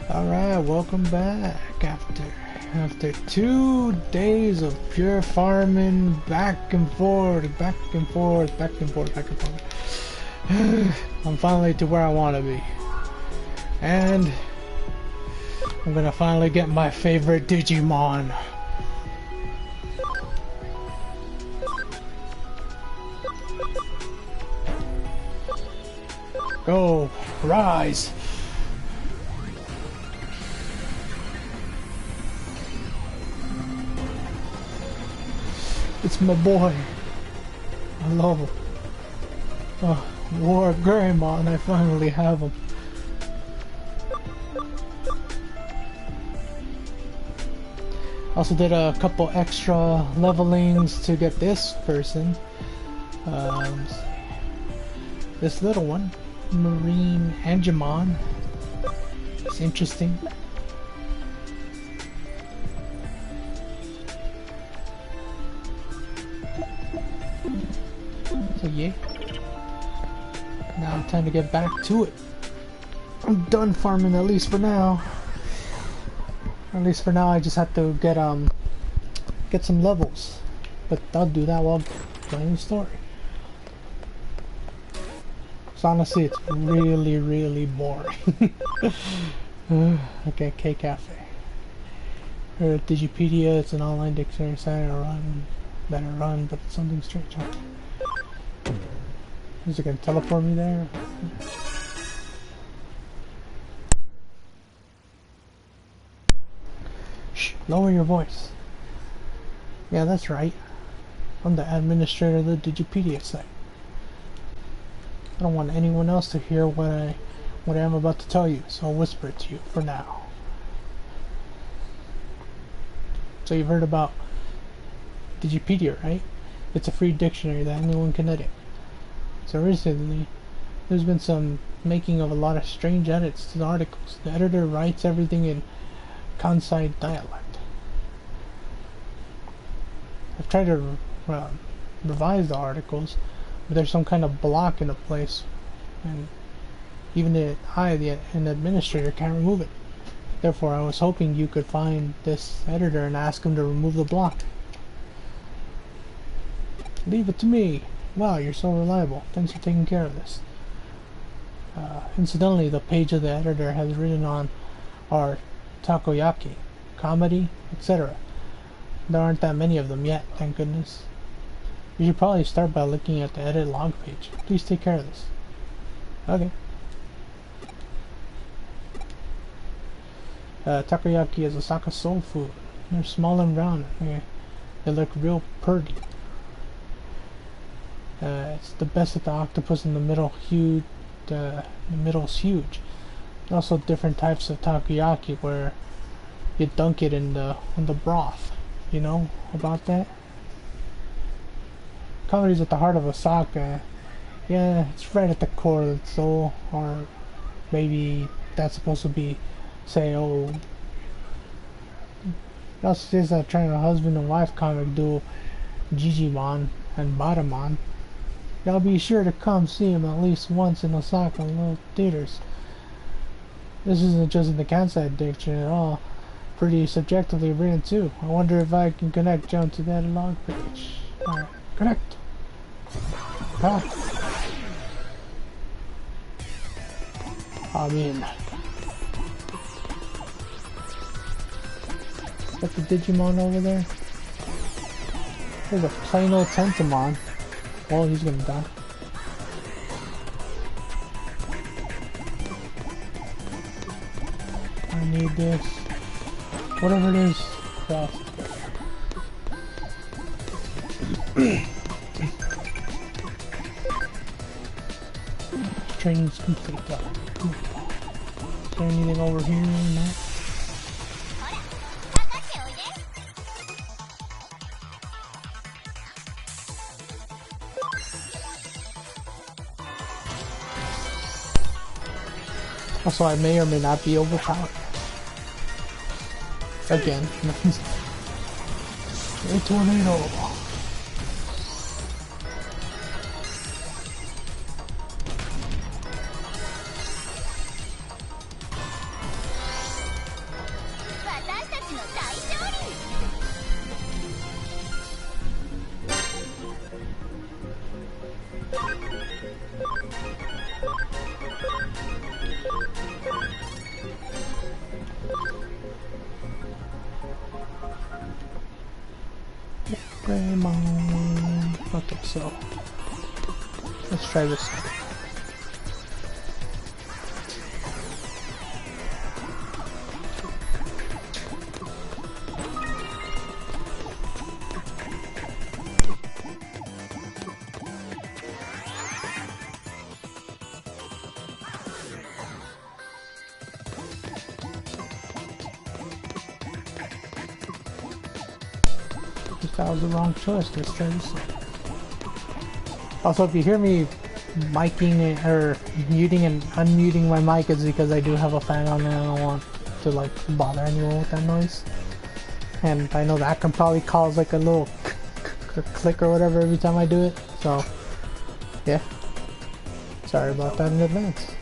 Alright, welcome back after 2 days of pure farming, back and forth. I'm finally to where I want to be. And I'm gonna finally get my favorite Digimon. Go, rise! It's my boy. I love him. Oh, War Greymon, I finally have him. Also did a couple extra levelings to get this person. This little one, Marine Angemon. It's interesting. So yeah. Now time to get back to it. I'm done farming, at least for now. At least for now, I just have to get some levels. But I'll do that while playing the story. So honestly, it's really boring. Okay, K Cafe. Or Digipedia, it's an online dictionary site that I run, but it's something strange. Is it gonna teleport me there? Shh, lower your voice. Yeah, that's right. I'm the administrator of the Digipedia site. I don't want anyone else to hear what I'm about to tell you, so I'll whisper it to you for now. So you've heard about Digipedia, right? It's a free dictionary that anyone can edit. So recently, there's been some making of a lot of strange edits to the articles. The editor writes everything in Kansai dialect. I've tried to revise the articles, but there's some kind of block in the place, and even an administrator, can't remove it. Therefore, I was hoping you could find this editor and ask him to remove the block. Leave it to me. Wow, you're so reliable. Thanks for taking care of this. Incidentally, the page of the editor has written on our takoyaki, comedy, etc. There aren't that many of them yet, thank goodness. You should probably start by looking at the edit log page. Please take care of this. Okay. Takoyaki is Osaka soul food. They're small and round. They look real pretty. It's the best at the octopus in the middle. Huge. The middle's huge. Also, different types of takoyaki where you dunk it in the broth. You know about that? Comedy's at the heart of Osaka. Yeah, it's right at the core of the soul. Or maybe that's supposed to be, say, oh. That's just trying a husband and wife comic duo, Digimon and Batamon. Y'all be sure to come see him at least once in Osaka in little theaters. This isn't just in the Kansai dictionary at all. Pretty subjectively written too. I wonder if I can connect Joan to that log page. Alright, connect. Ah. I'm in. Is that the Digimon over there? There's a plain old Tentamon. Oh, he's gonna die. I need this. Whatever it is. Craft. Training's complete. Is there anything over here? No. Also, I may or may not be overpowered. Again. A tornado. Raymond. Okay, so let's try this one. That was the wrong choice. Let's try this one. Also, if you hear me miking it, or muting and unmuting my mic, it's because I do have a fan on and I don't want to like bother anyone with that noise. And I know that can probably cause like a little click or whatever every time I do it. So, yeah. Sorry about that in advance.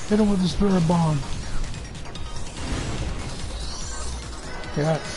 Hit him with the spirit bomb. Yes.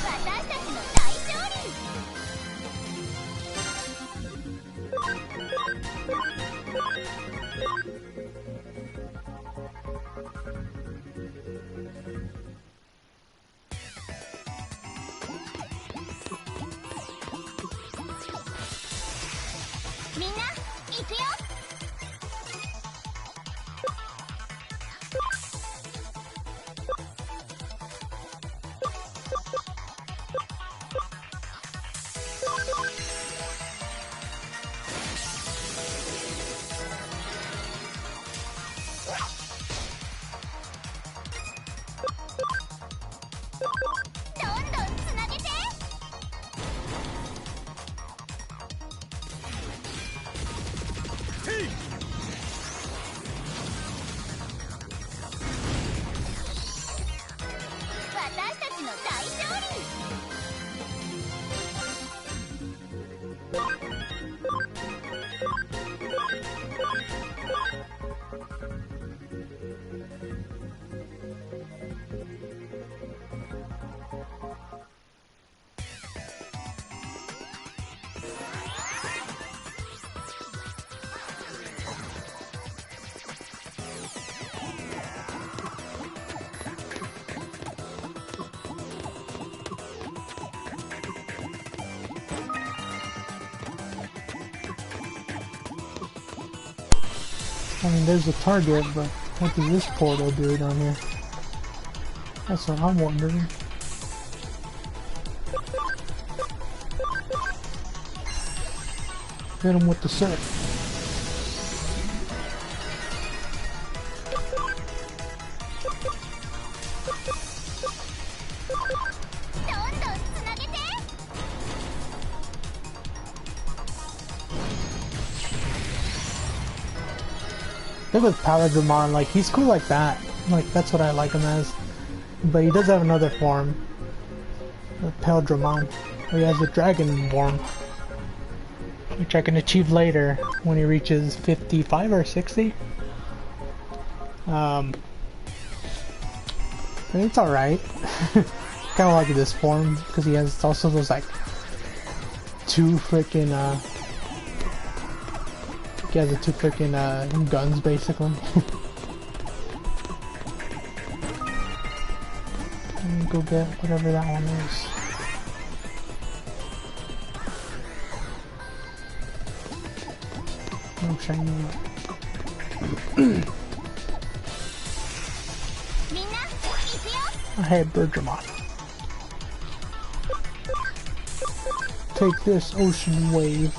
I mean, there's a target, but what does this portal do down here? That's what I'm wondering. Hit him with the surf. think with Paladramon, like, he's cool like that. Like, that's what I like him as. But he does have another form. The Paladramon. Where he has the dragon form. Which I can achieve later when he reaches 55 or 60. And it's alright. Kinda like this form, because he has also those, like, two freaking, he has the two freaking, guns, basically. Let me go get whatever that one is. No shiny yet. I hate Bergamot. Take this ocean wave.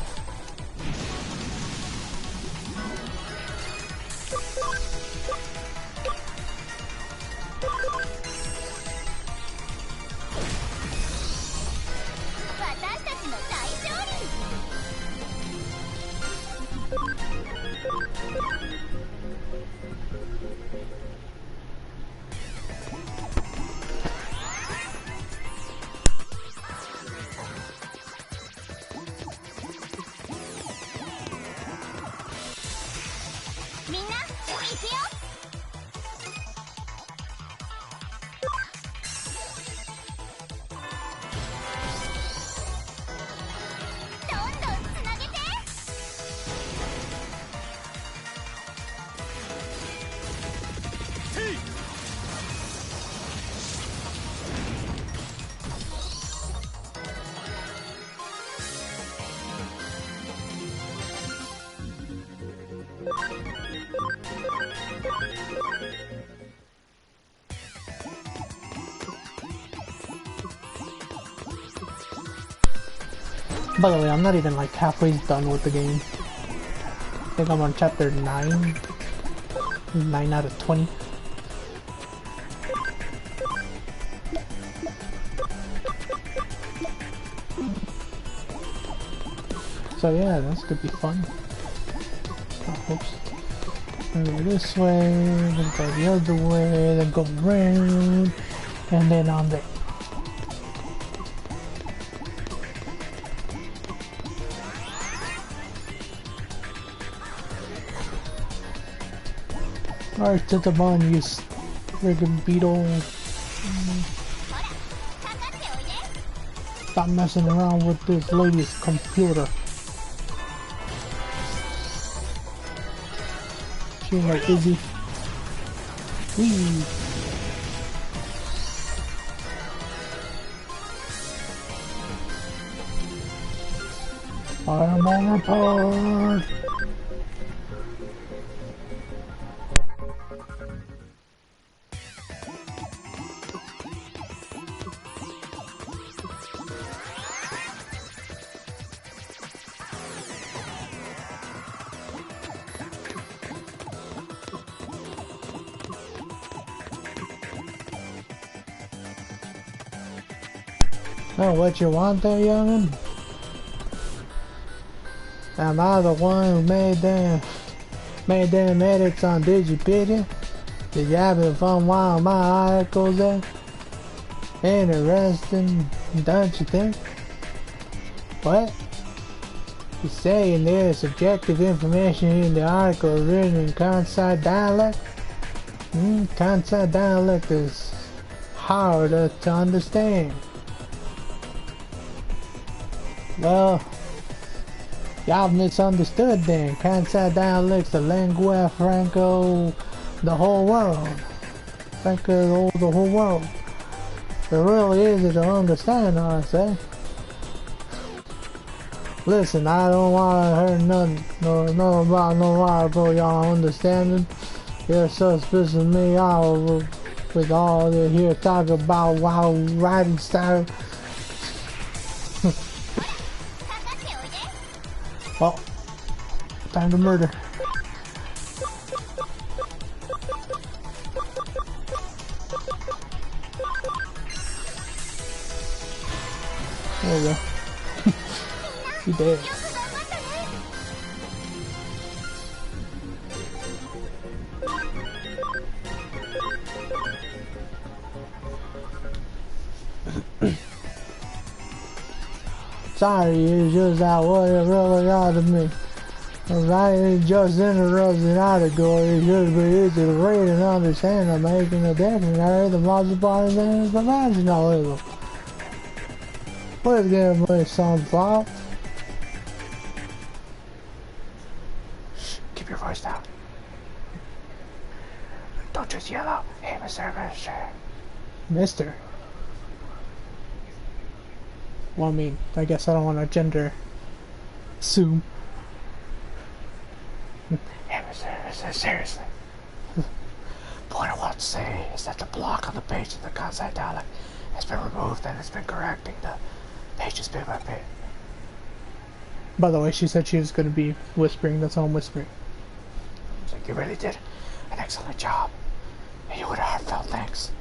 By the way, I'm not even like halfway done with the game. I think I'm on chapter 9. 9 out of 20. So yeah, that's gonna be fun. Oh, oops. Go this way, then go the other way, then go around, and then on there. Alright, Digimon, you friggin' beetle. Stop messing around with this lady's computer. She ain't like Izzy. Whee! I'm on report! Oh, what you want there, youngin'? Am I the one who made them edits on Digipedia? Did you have fun while my articles there? Interesting, don't you think? What? You saying there's subjective information in the article written in Kansai dialect? Kansai dialect is harder to understand. Well, y'all misunderstood then. Kansai dialect's the lingua franco the whole world. Franco the whole world. It really easy to understand, I say. Listen, I don't want to hear nothing about no article y'all understanding. You're so suspicious of me all with all the here talk about wild writing style. Well, time to murder. There you go. You dead. Sorry, it's just that what it really ought to me. I ain't just interested article. It should be easy to read and understand. I'm making a dictionary. The multiplier is professionalism. Please give me some thought. Shh, keep your voice down. Don't just yell out, hey, Mr. Mister. Well, I mean, I guess I don't want to gender assume. Hey, Mr. Seriously. What I want to say is that the block on the page of the Kansai dialect has been removed and it's been correcting the pages bit by bit. By the way, she said she was going to be whispering, that's all I'm whispering. So you really did an excellent job. And you would have heartfelt thanks.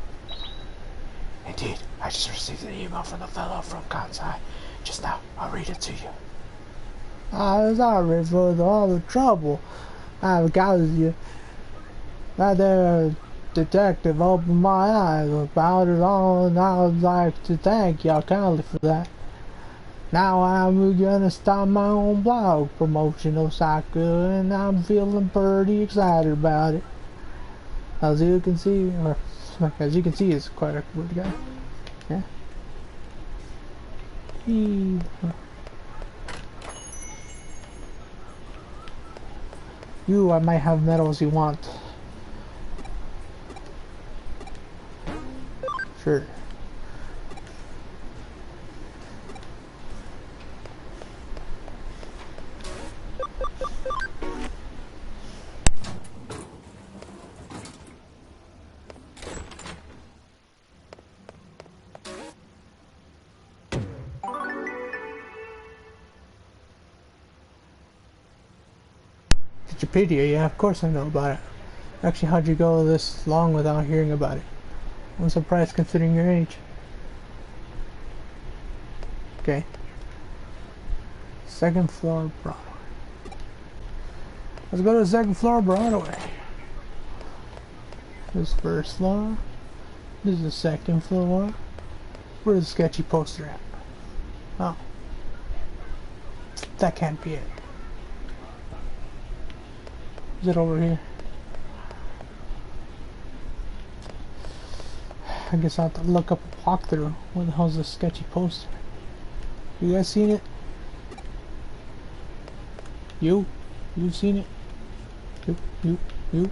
Indeed, I just received an email from the fellow from Kansai just now. I'll read it to you. I'm sorry for all the trouble I've caused you. That there detective opened my eyes about it all, and I would like to thank y'all kindly for that. Now I'm gonna start my own blog promotion of soccer, and I'm feeling pretty excited about it. As you can see, he's quite a good guy. Yeah. I might have medals you want. Sure. Wikipedia, yeah, of course I know about it. Actually, how'd you go this long without hearing about it? I'm surprised considering your age. Okay. Second floor, Broadway. Let's go to the second floor, Broadway. This first floor. This is the second floor. Where's the sketchy poster at? Oh. That can't be it. Is it over here? I guess I'll have to look up a walkthrough. Where the hell's this sketchy poster? You guys seen it? You've seen it? You?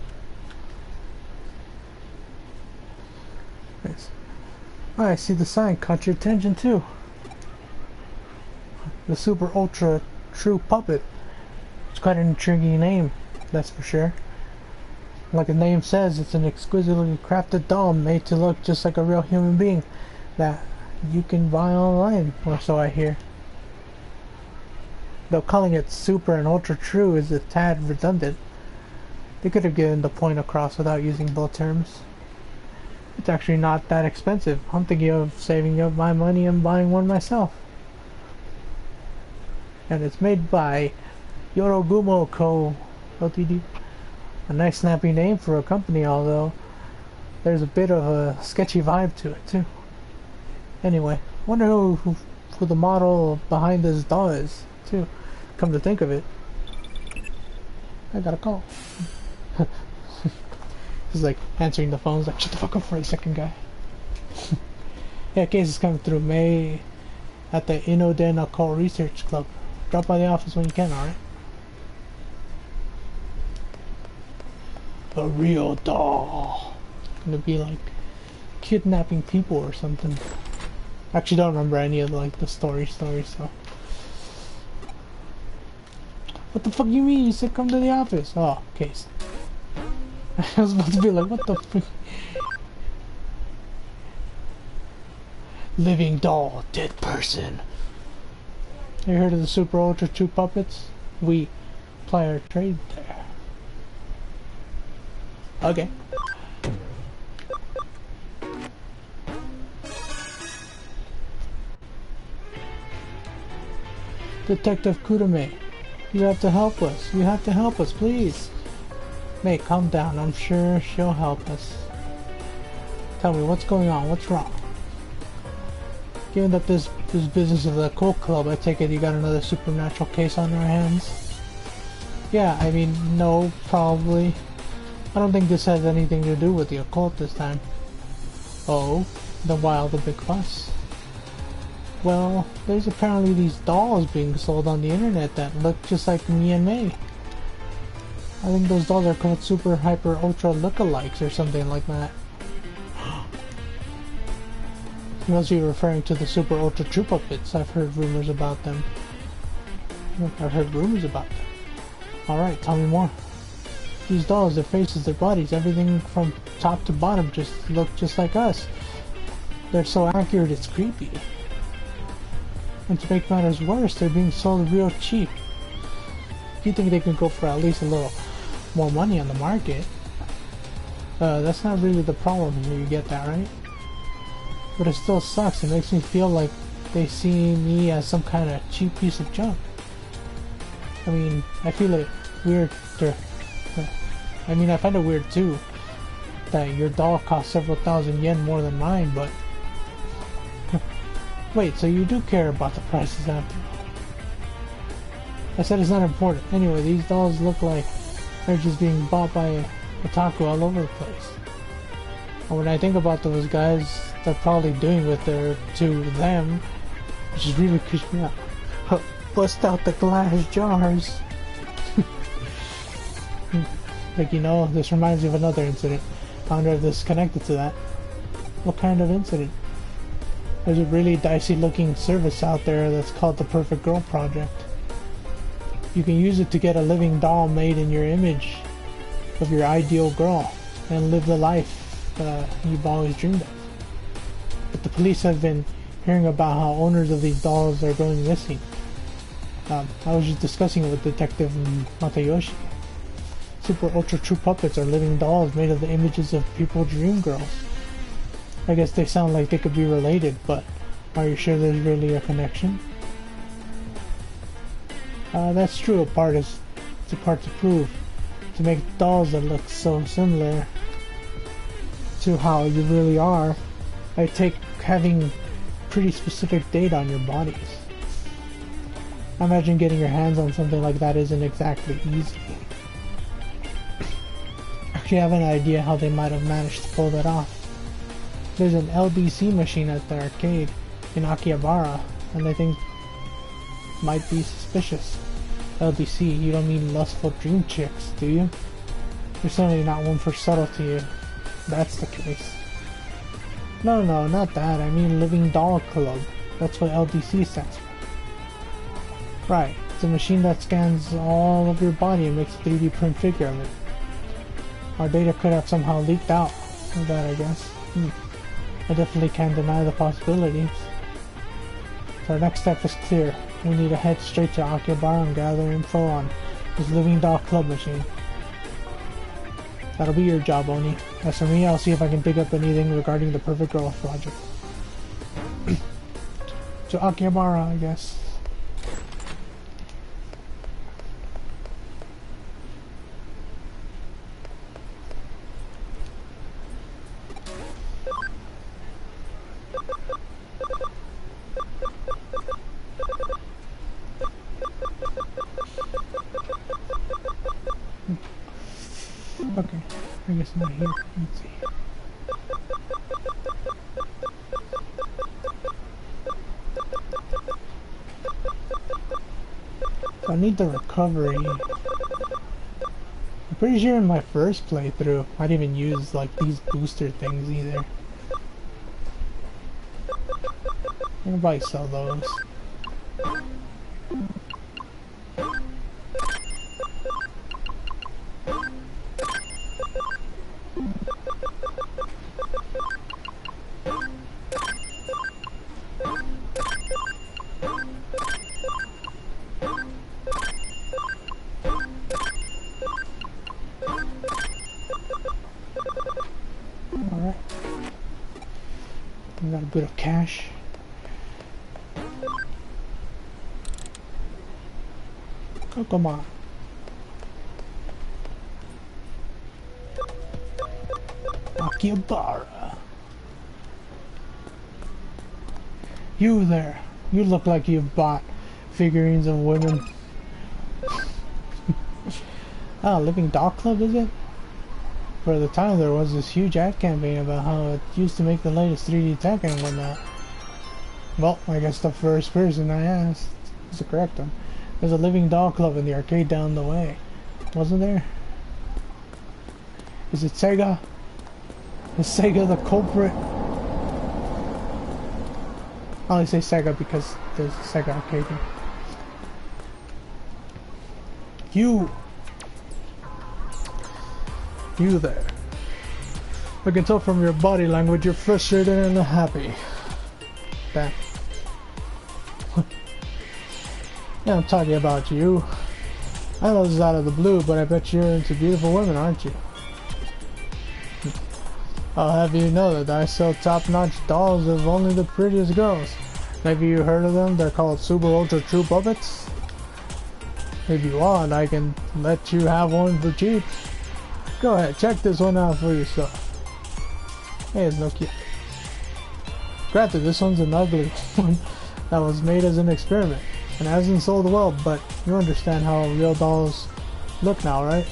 Nice. Oh, I see the sign caught your attention too. The Super Ultra True Puppet. It's quite an intriguing name, that's for sure. Like the name says, it's an exquisitely crafted doll made to look just like a real human being that you can buy online, or so I hear. Though calling it Super and Ultra True is a tad redundant. They could have given the point across without using both terms. It's actually not that expensive. I'm thinking of saving up my money and buying one myself. And it's made by Yorogumo Co. Ltd. A nice snappy name for a company, although there's a bit of a sketchy vibe to it too. Anyway, wonder who the model behind this doll is too. Come to think of it, I got a call. He's like answering the phone. He's like, shut the fuck up for a second, guy. Yeah, case is coming through May at the Inoden Occult Research Club. Drop by the office when you can, alright? A real doll. Gonna be like kidnapping people or something. Actually, don't remember any of like the stories. So, what the fuck you mean? You said come to the office. Oh, case. I was about to be like, what the fuck? Living doll, dead person. You heard of the Super Ultra 2 puppets? We ply our trade there. Okay. Detective Kudame, you have to help us. You have to help us, please. Mate, calm down. I'm sure she'll help us. Tell me, what's going on? What's wrong? Given that this business of the cult club, I take it you got another supernatural case on our hands? Yeah, I mean, no, probably. I don't think this has anything to do with the occult this time. Oh, then why all the big fuss? Well, there's apparently these dolls being sold on the internet that look just like me and May. I think those dolls are called super hyper ultra lookalikes or something like that. You must be referring to the super ultra true puppets. I've heard rumors about them. Alright, tell me more. These dolls, their faces, their bodies, everything from top to bottom just look just like us. They're so accurate it's creepy. And to make matters worse, they're being sold real cheap. You think they can go for at least a little more money on the market? That's not really the problem here, you get that, right? But it still sucks. It makes me feel like they see me as some kind of cheap piece of junk. I mean, I feel it weird I find it weird too that your doll costs several thousand yen more than mine, but wait, so you do care about the prices after all? I said it's not important. Anyway, these dolls look like they're just being bought by otaku all over the place. And when I think about those guys, they're probably doing with to them, which is really creeps me out. Bust out the glass jars. Like, you know, this reminds me of another incident. I wonder if this is connected to that. What kind of incident? There's a really dicey looking service out there that's called the Perfect Girl Project. You can use it to get a living doll made in your image of your ideal girl and live the life you've always dreamed of. But the police have been hearing about how owners of these dolls are going missing. I was just discussing it with Detective Matayoshi. Super ultra true puppets are living dolls made of the images of people's dream girls. I guess they sound like they could be related, but are you sure there's really a connection? That's true. It's a part to prove. To make dolls that look so similar to how you really are, I take having pretty specific data on your bodies. I imagine getting your hands on something like that isn't exactly easy. Actually, I have an idea how they might have managed to pull that off. There's an LBC machine at the arcade in Akihabara, and I think might be suspicious. LBC, you don't mean lustful dream chicks, do you? You're certainly not one for subtlety if that's the case. No, not that. I mean Living Doll Club. That's what LDC stands for. Right. It's a machine that scans all of your body and makes a 3D print figure of it. Our data could have somehow leaked out of that, I guess. I definitely can't deny the possibilities. So our next step is clear. We need to head straight to Akihabara and gather info on this Living Doll Club machine. That'll be your job, Oni. As for me, I'll see if I can dig up anything regarding the Perfect Girl project. To Akihabara, I guess. Okay, I guess not here. Let's see. So I need the recovery. I'm pretty sure in my first playthrough, I didn't even use like these booster things either. I can probably sell those. Alright. We got a bit of cash. Oh, come on. Akihabara. You there. You look like you've bought figurines of women. Ah, Living Doll Club, is it? For the time, there was this huge ad campaign about how it used to make the latest 3D tech and whatnot. Well, I guess the first person I asked is the correct one. There's a Living Doll Club in the arcade down the way. Wasn't there? Is it Sega? Is Sega the culprit? I only say Sega because there's a Sega arcade here. You there. I can tell from your body language you're frustrated and unhappy. Damn. Yeah, I'm talking about you. I know this is out of the blue, but I bet you're into beautiful women, aren't you? I'll have you know that I sell top-notch dolls of only the prettiest girls. Maybe you heard of them? They're called Super Ultra True Puppets. If you want, I can let you have one for cheap. Go ahead, check this one out for yourself. Hey, it's no cute. Granted, this one's an ugly one that was made as an experiment and hasn't sold well, but you understand how real dolls look now, right?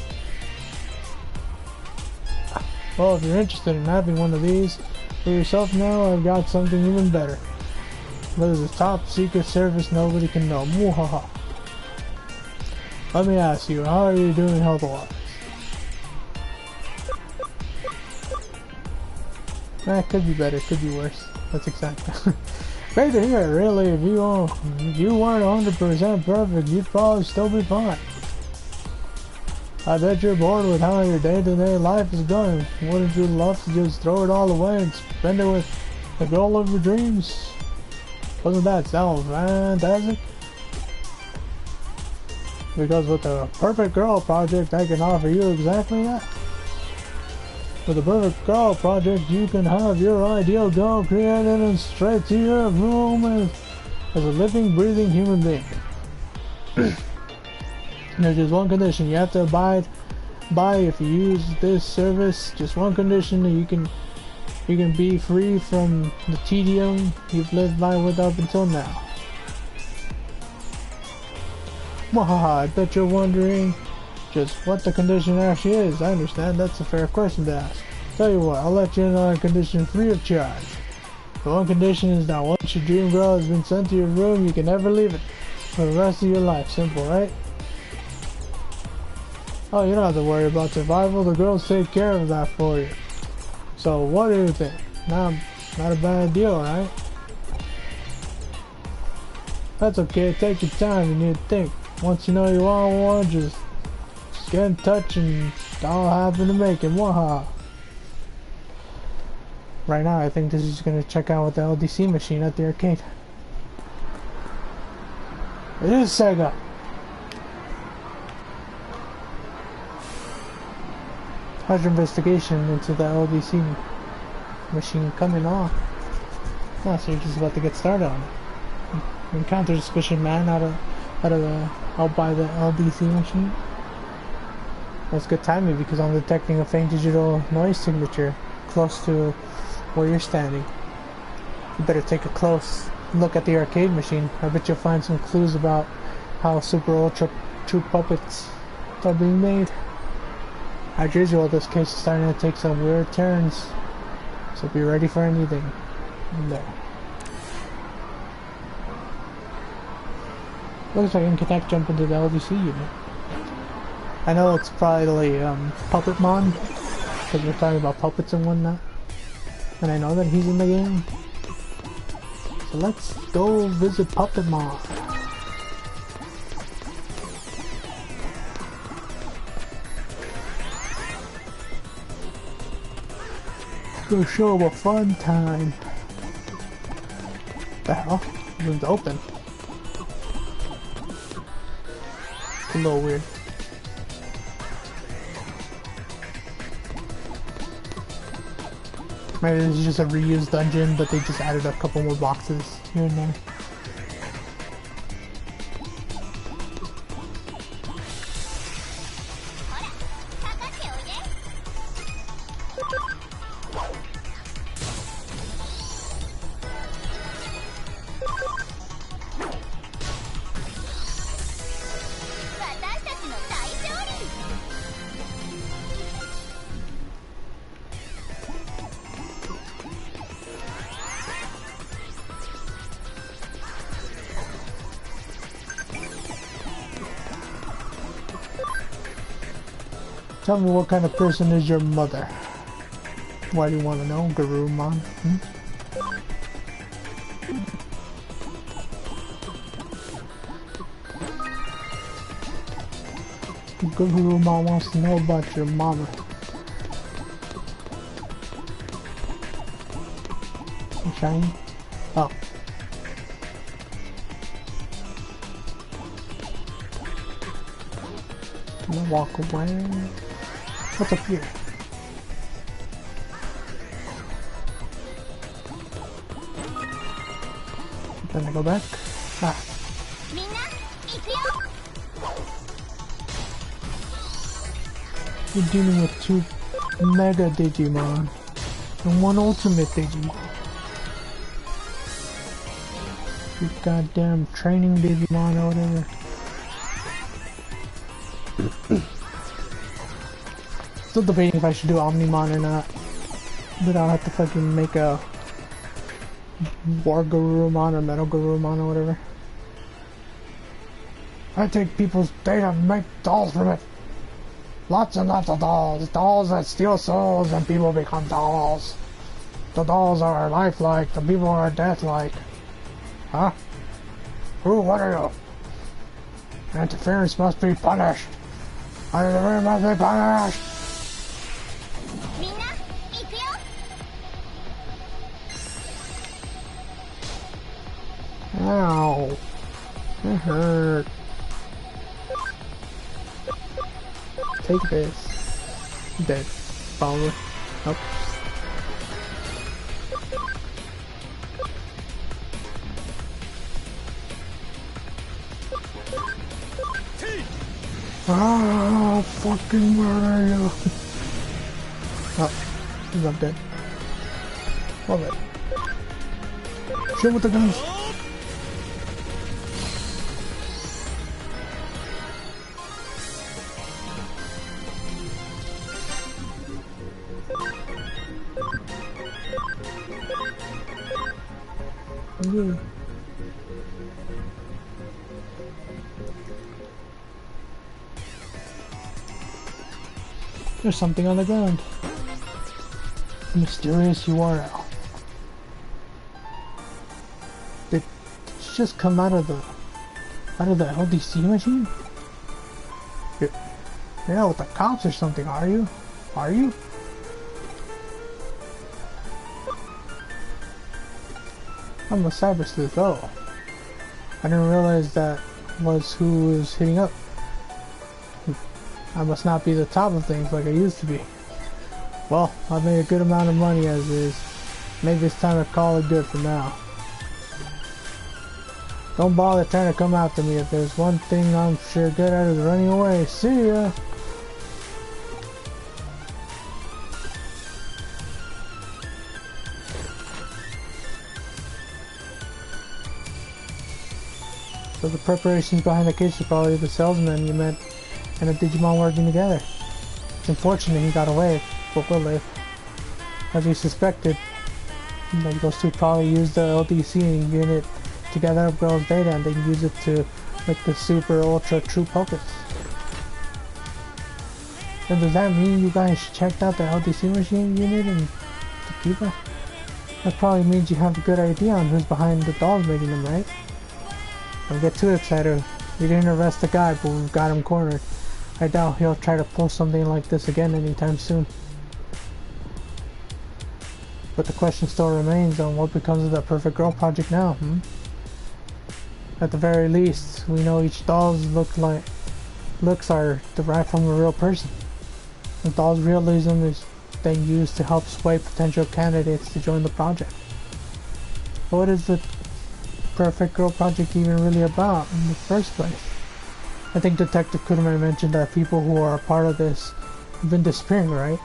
Well, if you're interested in having one of these for yourself now, I've got something even better. But it's a top secret service nobody can know. Mwahaha. Let me ask you, how are you doing health-wise? Could be better, could be worse. That's exactly. Great to hear, really. If you weren't 100% perfect, you'd probably still be fine. I bet you're bored with how your day-to-day life is going. Wouldn't you love to just throw it all away and spend it with the girl of your dreams? Doesn't that sound fantastic? Because with the Perfect Girl Project, I can offer you exactly that. With the Perfect Girl Project, you can have your ideal girl created and straight to your room as a living, breathing human being. There's just one condition you have to abide by if you use this service. Just one condition: you can be free from the tedium you've lived by with up until now. Wahaha, I bet you're wondering just what the condition actually is. I understand, that's a fair question to ask. Tell you what, I'll let you in on a condition free of charge. The one condition is that once your dream girl has been sent to your room, you can never leave it for the rest of your life. Simple, right? Oh, you don't have to worry about survival. The girls take care of that for you. So, what do you think? Not a bad deal, right? That's okay. Take your time. You need to think. Once you know you want one, just get in touch and I'll happen to make it. Waha. Right now, I think this is gonna check out with the LDC machine at the arcade. It is Sega. How's your investigation into the LDC machine coming on? Oh, so you're just about to get started on it. You encounter a suspicious man out by the LDC machine. That's good timing because I'm detecting a faint digital noise signature close to where you're standing. You better take a close look at the arcade machine. I bet you'll find some clues about how Super Ultra True Puppets are being made. As usual, this case is starting to take some weird turns, so be ready for anything in there. Looks like I can jump into the LDC unit. I know it's probably Puppetmon, because we're talking about puppets and whatnot. And I know that he's in the game. So let's go visit Puppetmon. Go show him a fun time. The hell? The room's open. It's a little weird. Maybe this is just a reused dungeon, but they just added a couple more boxes here and there. Tell me what kind of person is your mother? Why do you want to know, Garurumon? Hmm? Garurumon wants to know about your mama. Shiny? Oh. I'm gonna walk away. What's up here? Then I go back. Ah. You're dealing with 2 Mega Digimon and 1 Ultimate Digimon. You goddamn training Digimon or whatever. Still debating if I should do Omnimon or not. But I'll have to fucking make a War Garurumon or Metal Garurumon or whatever. I take people's data and make dolls from it. Lots and lots of dolls. Dolls that steal souls and people become dolls. The dolls are lifelike, the people are deathlike. Huh? Who? What are you? Interference must be punished. Interference must be punished. Ow. It hurt. Take this. Dead. Probably. Nope. Ah, fucking where are you? Oh, he's not dead. Love it. Shoot with the guns. Yeah. There's something on the ground. A mysterious URL. Did it just come out of the LDC machine? You're not with the cops or something, are you? Are you? I'm a cyber sleuth. Oh, I didn't realize that was who was hitting up. I must not be the top of things like I used to be. Well, I've made a good amount of money as is. Maybe it's time to call it good for now. Don't bother trying to come after me. If there's one thing I'm sure good at is running away. See ya! So the preparations behind the case are probably the salesman you met and a Digimon working together. It's unfortunate he got away, but will live. As we suspected, those two probably used the LDC unit to gather up girls' data and then use it to make the super ultra true Pokés. Then does that mean you guys checked out the LDC machine unit in Tequila? That probably means you have a good idea on who's behind the dolls making them, right? Don't get too excited. We didn't arrest the guy, but we've got him cornered. I doubt he'll try to pull something like this again anytime soon. But the question still remains on what becomes of that Perfect Girl project now, hmm? At the very least, we know each doll's looks are derived from a real person. The doll's realism is then used to help sway potential candidates to join the project. But what is the Perfect Girl project even really about in the first place? I think Detective Kurume mentioned that people who are a part of this have been disappearing, right?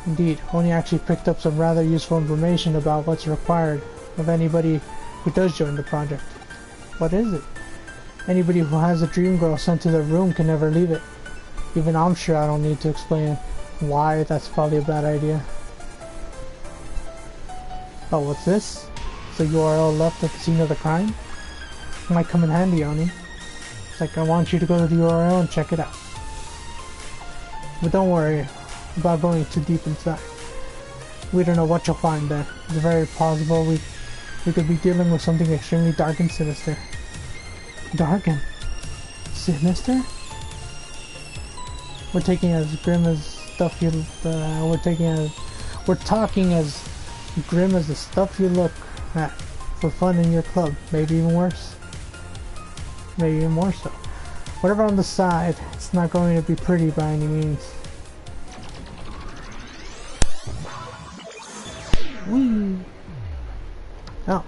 Indeed, Oni actually picked up some rather useful information about what's required of anybody who does join the project. What is it? Anybody who has a dream girl sent to their room can never leave it. Even I'm sure I don't need to explain why that's probably a bad idea. Oh, what's this? It's a URL left at the scene of the crime? It might come in handy, Oni. It's like I want you to go to the URL and check it out. But don't worry about going too deep inside. We don't know what you'll find there. It's very plausible we could be dealing with something extremely dark and sinister. Dark and sinister? We're taking as grim as stuff you. We're talking as grim as the stuff you look at for fun in your club. Maybe even worse. Maybe even more so. Whatever on the side, it's not going to be pretty by any means. Whee! Oh.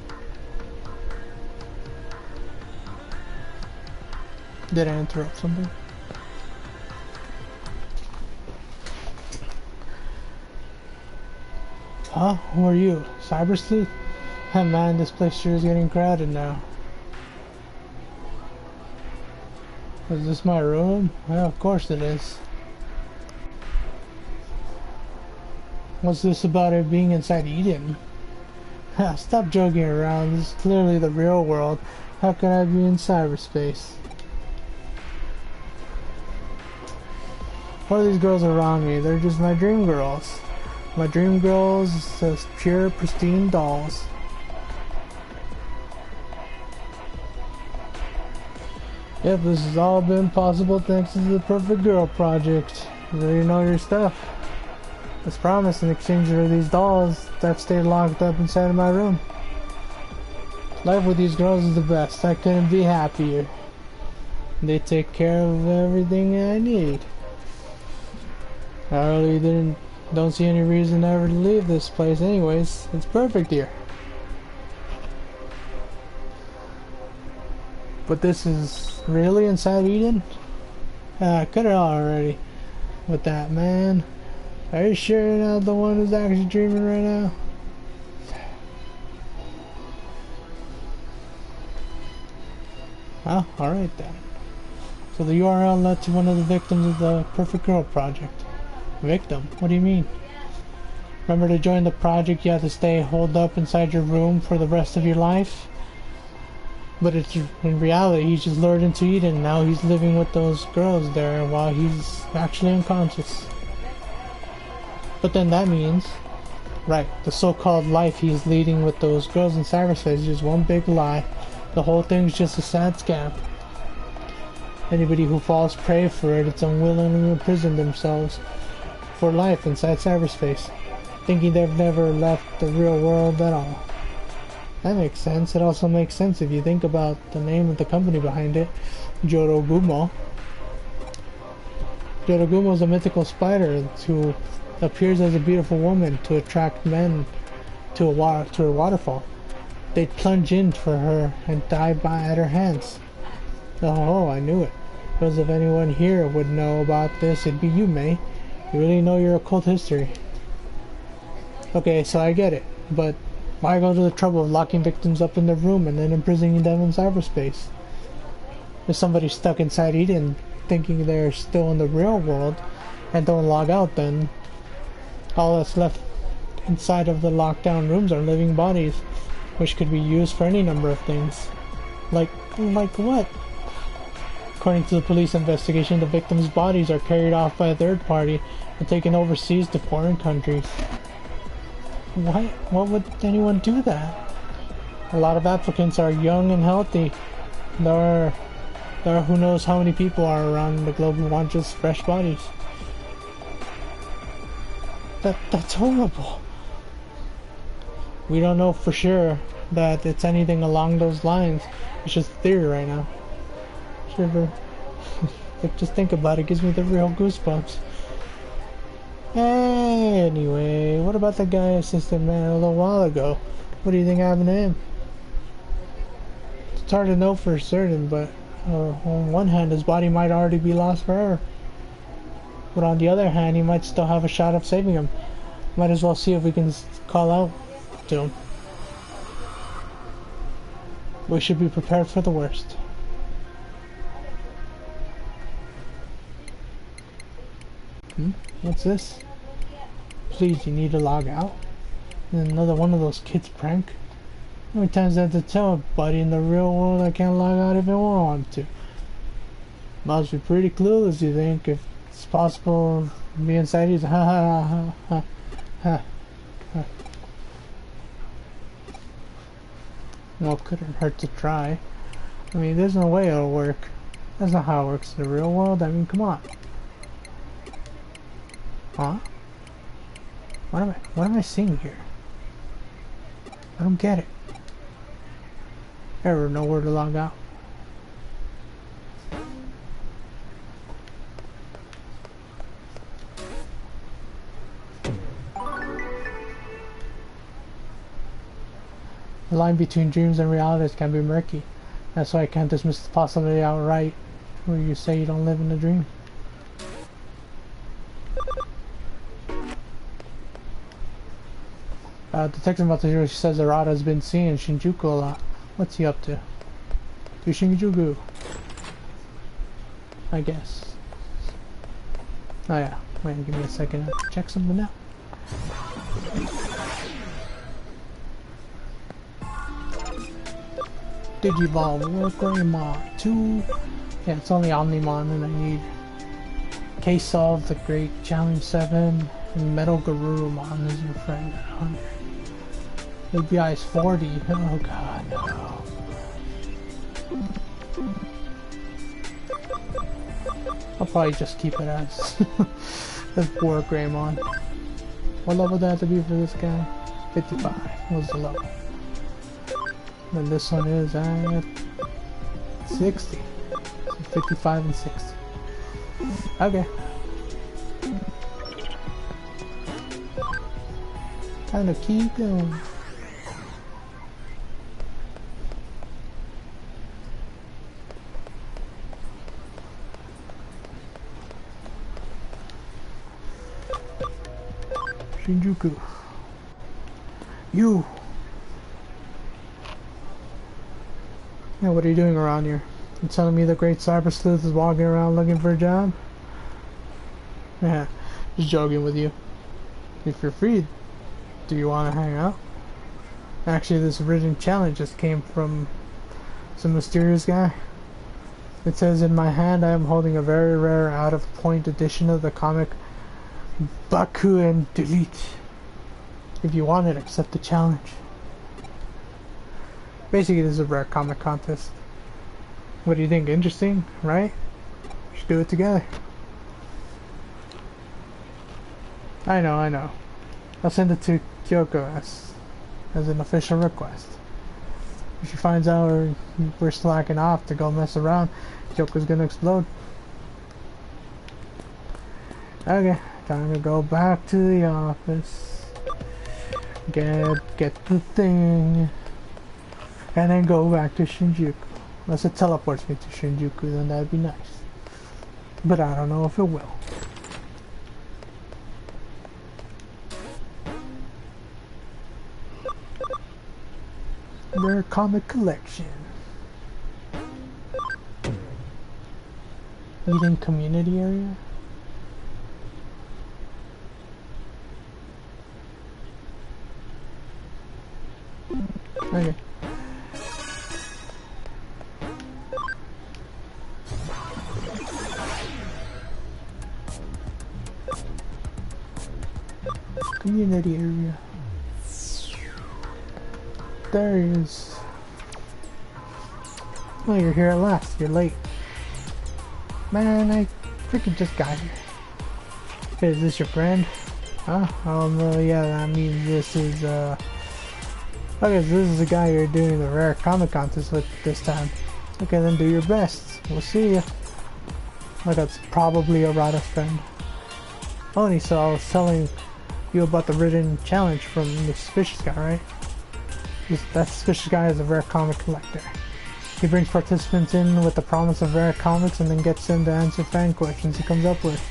Did I interrupt something? Huh? Who are you? Cyber Sleuth? Oh man, this place sure is getting crowded now. Is this my room? Well, of course it is. What's this about it being inside Eden? Stop joking around. This is clearly the real world. How could I be in cyberspace? What are these girls around me? They're just my dream girls. My dream girls, just pure, pristine dolls. Yep, this has all been possible thanks to the Perfect Girl Project. You really know your stuff. As promised, in exchange for these dolls that stayed locked up inside of my room. Life with these girls is the best. I couldn't be happier. They take care of everything I need. I really don't see any reason ever to leave this place anyways. It's perfect here. But this is really inside Eden? I cut it out already with that, man. Are you sure you're not the one who's actually dreaming right now? Oh, alright then. So the URL led to one of the victims of the Perfect Girl Project. Victim? What do you mean? Remember, to join the project you have to stay holed up inside your room for the rest of your life? But it's, in reality, he's just lured into Eden. Now he's living with those girls there while he's actually unconscious. But then that means, right, the so-called life he's leading with those girls in cyberspace is just one big lie. The whole thing's just a sad scam. Anybody who falls prey for it, it's unwillingly imprison themselves for life inside cyberspace, thinking they've never left the real world at all. That makes sense. It also makes sense if you think about the name of the company behind it, Jorogumo. Jorogumo is a mythical spider who appears as a beautiful woman to attract men to a waterfall. They'd plunge in for her and die at her hands. Oh, I knew it. Because if anyone here would know about this, it'd be you, May. You really know your occult history. Okay, so I get it, but why go to the trouble of locking victims up in their room and then imprisoning them in cyberspace? If somebody's stuck inside Eden thinking they're still in the real world and don't log out, then all that's left inside of the lockdown rooms are living bodies, which could be used for any number of things. Like what? According to the police investigation, the victims' bodies are carried off by a third party and taken overseas to foreign countries. What would anyone do that? A lot of applicants are young and healthy. There are who knows how many people are around the globe who want just fresh bodies. That's horrible. We don't know for sure that it's anything along those lines. It's just theory right now. Shiver. Like, just think about it, gives me the real goosebumps. Anyway, what about the guy assistant man a little while ago? What do you think happened to him? It's hard to know for certain, but on one hand, his body might already be lost forever. But on the other hand, he might still have a shot of saving him. Might as well see if we can call out to him. We should be prepared for the worst. What's this? Please, you need to log out? Another one of those kids' prank? How many times do I have to tell a buddy in the real world I can't log out if I want to? Must be pretty clueless, you think, if It's possible to be inside these. Ha ha ha ha ha ha. Well, couldn't hurt to try. I mean, there's no way it'll work. That's not how it works in the real world. I mean, come on. Huh? What am I seeing here? I don't get it. Error, nowhere to log out. The line between dreams and realities can be murky. That's why I can't dismiss the possibility outright where you say you don't live in a dream. Detective Matsushiro says Arata has been seeing Shinjuku a lot. What's he up to? To Shinjuku, I guess. Oh yeah, wait, give me a second to check something out. Digimon Wargreymon 2. Yeah, it's only Omnimon and I need Case of the Great Challenge 7 and Metal Garurumon is your friend at 100. ABI is 40. Oh god, no. I'll probably just keep it as Wargreymon. What level do I have to be for this guy? 55 was the level. And this one is at 60. So 55 and 60. Okay. Time to keep going. Shinjuku. You! Yeah, what are you doing around here? You telling me the great cyber sleuth is walking around looking for a job? Yeah, just joking with you. If you're free, do you want to hang out? Actually, this original challenge just came from some mysterious guy. It says, in my hand I am holding a very rare out-of-point edition of the comic Baku and Delete. If you want it, accept the challenge. Basically, this is a rare comic contest. What do you think? Interesting, right? We should do it together. I know. I'll send it to Kyoko as an official request. If she finds out we're slacking off to go mess around, Kyoko's gonna explode. Okay, time to go back to the office. Get the thing. And then go back to Shinjuku. Unless it teleports me to Shinjuku, then that'd be nice. But I don't know if it will. Rare comic collection. Eden community area? Okay. Community area. There he is. Oh, you're here at last. You're late. Man, I freaking just got here. Hey, is this your friend? Huh? Yeah, I mean, this is, okay, so this is the guy you're doing the rare comic contest with this time. Okay, then do your best. We'll see ya. Oh, that's probably a Rada's friend. Only so I was telling you about the written challenge from the suspicious guy, right? That suspicious guy is a rare comic collector. He brings participants in with the promise of rare comics and then gets them to answer fan questions he comes up with.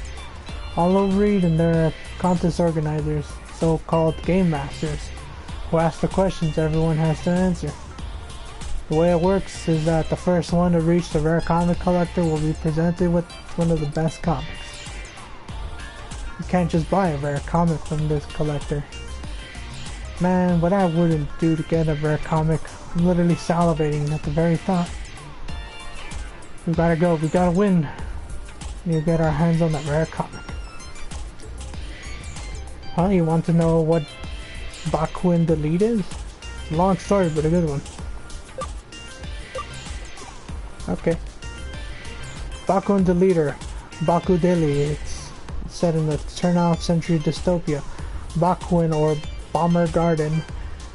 All will read, and there are contest organizers, so-called game masters, who ask the questions everyone has to answer. The way it works is that the first one to reach the rare comic collector will be presented with one of the best comics. You can't just buy a rare comic from this collector. Man, what I wouldn't do to get a rare comic. I'm literally salivating at the very thought. We gotta go, we gotta win. You get our hands on that rare comic. Huh? You want to know what Baku and Delete is? It's a long story, but a good one. Okay. Baku and Deleter. Baku Deli. It's set in the turn-off century dystopia. Bakuin, or Bomber Garden,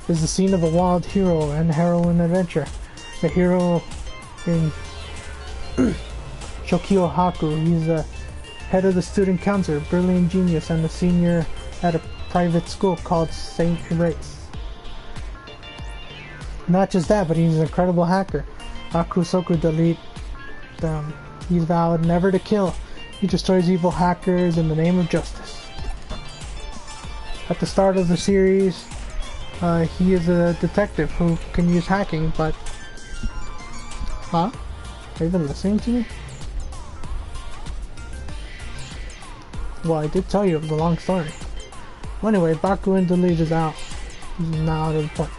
is the scene of a wild hero and heroine adventure. The hero in Shokio Haku, he's a head of the student council, brilliant genius, and a senior at a private school called Saint Race. Not just that, but he's an incredible hacker. Akusoku Delete. He's vowed never to kill. He destroys evil hackers in the name of justice. At the start of the series, he is a detective who can use hacking, but... Huh? Are you even listening to me? Well, I did tell you it was a long story. Well, anyway, Baku and Delete is out. He's now out of the point.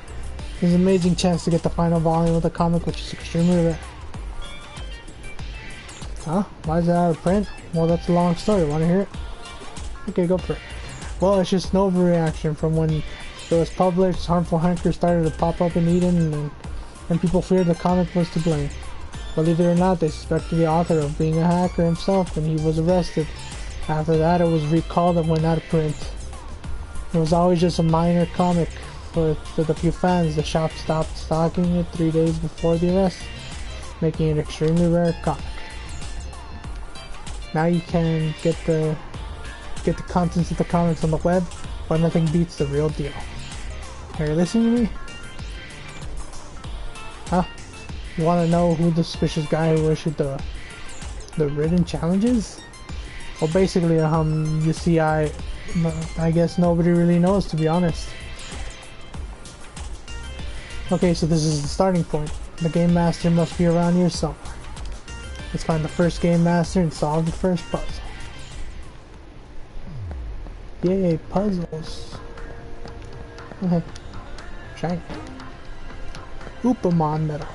There's an amazing chance to get the final volume of the comic, which is extremely rare. Huh? Why is it out of print? Well, that's a long story. Want to hear it? Okay, go for it. Well, it's just an overreaction from when it was published. Harmful hackers started to pop up in Eden, and people feared the comic was to blame. Believe it or not, they suspected the author of being a hacker himself, and he was arrested. After that, it was recalled and went out of print. It was always just a minor comic for the few fans. The shop stopped stocking it 3 days before the arrest, making it an extremely rare comic. Now you can get the contents of the comics on the web, but nothing beats the real deal. Are you listening to me? Huh? You want to know who the suspicious guy who issued the written challenges? Well, basically, you see, I guess nobody really knows, to be honest. Okay, so this is the starting point. The game master must be around here somewhere. Let's find the first game master and solve the first puzzle. Yay, puzzles. Okay. Shiny. Upamon medal.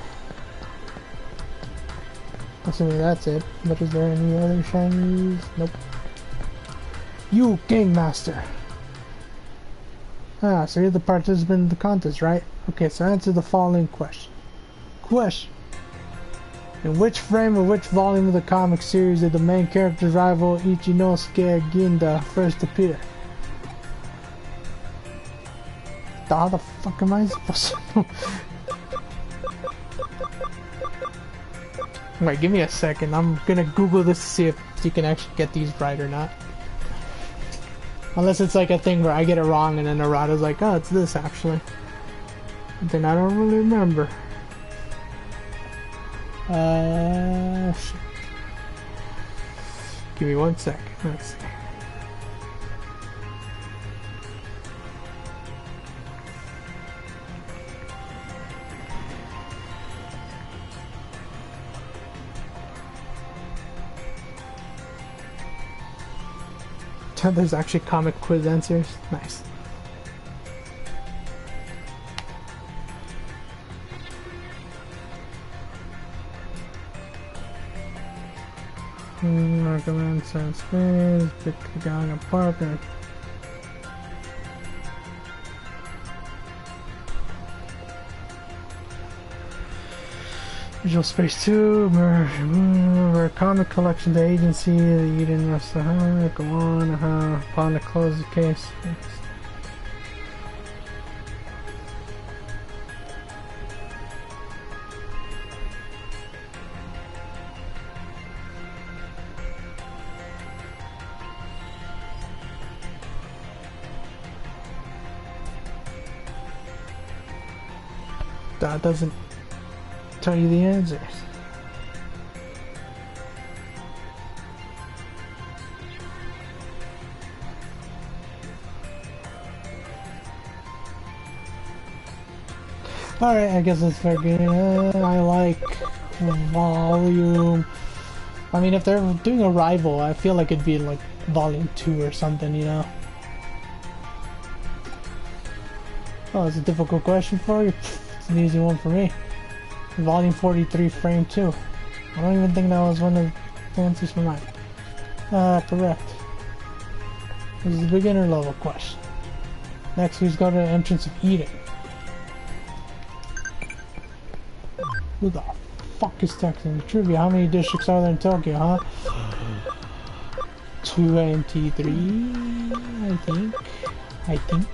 Assuming that's it. But is there any other shinies? Nope. You, Game Master! Ah, so you're the participant in the contest, right? Okay, so answer the following question. Question. In which frame or which volume of the comic series did the main character's rival Ichinosuke Ginda first appear? How the fuck am I supposed to know? Wait, give me a second. I'm gonna Google this to see if you can actually get these right or not. Unless it's like a thing where I get it wrong and then Narada's like, oh, it's this actually. But then I don't really remember. Shit. Give me 1 second. Let's see. There's actually comic quiz answers. Nice. Recommend some space, pick the gang apart. Visual Space 2, Merge Comic Collection, the agency, the Eden Rest, go on, upon the close the case. That doesn't tell you the answers. Alright, I guess that's fair game. I like volume. I mean, if they're doing a rival, I feel like it'd be like volume 2 or something, you know? Oh, it's a difficult question for you? It's an easy one for me. Volume 43, frame 2. I don't even think that was one of the answers for mine. Correct. This is the beginner level question. Next, we've got an entrance of Eden. Who the fuck is texting trivia? How many districts are there in Tokyo, huh? 23, I think.